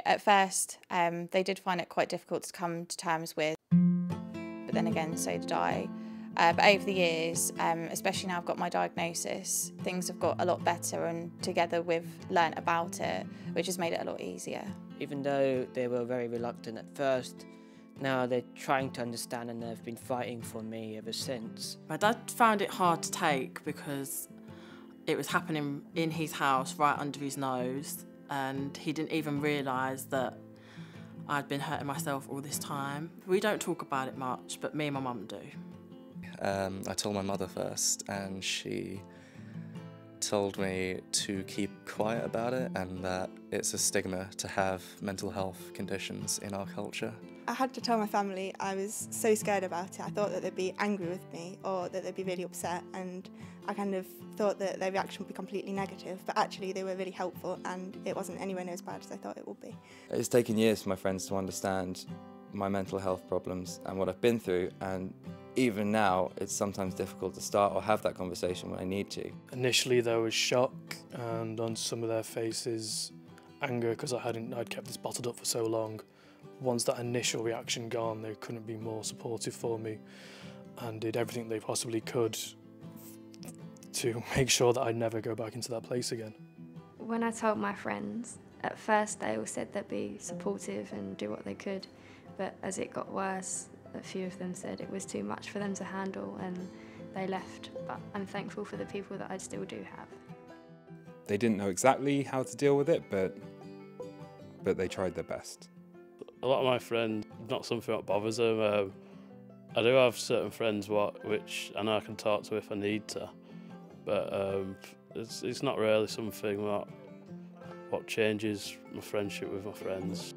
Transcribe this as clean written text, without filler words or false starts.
At first, they did find it quite difficult to come to terms with, but then again, so did I. But over the years, especially now I've got my diagnosis, things have got a lot better, and together we've learnt about it, which has made it a lot easier. Even though they were very reluctant at first, now they're trying to understand and they've been fighting for me ever since. My dad found it hard to take because it was happening in his house right under his nose, and he didn't even realise that I'd been hurting myself all this time. We don't talk about it much, but me and my mum do. I told my mother first, and she told me to keep quiet about it and that it's a stigma to have mental health conditions in our culture. I had to tell my family. I was so scared about it. I thought that they'd be angry with me or that they'd be really upset, and I kind of thought that their reaction would be completely negative, but actually they were really helpful and it wasn't anywhere near as bad as I thought it would be. It's taken years for my friends to understand my mental health problems and what I've been through, and even now it's sometimes difficult to start or have that conversation when I need to. Initially there was shock, and on some of their faces anger because I'd kept this bottled up for so long. Once that initial reaction gone, they couldn't be more supportive for me and did everything they possibly could to make sure that I'd never go back into that place again. When I told my friends, at first they all said they'd be supportive and do what they could, but as it got worse, a few of them said it was too much for them to handle and they left. But I'm thankful for the people that I still do have. They didn't know exactly how to deal with it, but they tried their best. A lot of my friends, not something that bothers them. I do have certain friends which I know I can talk to if I need to, but it's not really something what changes my friendship with my friends.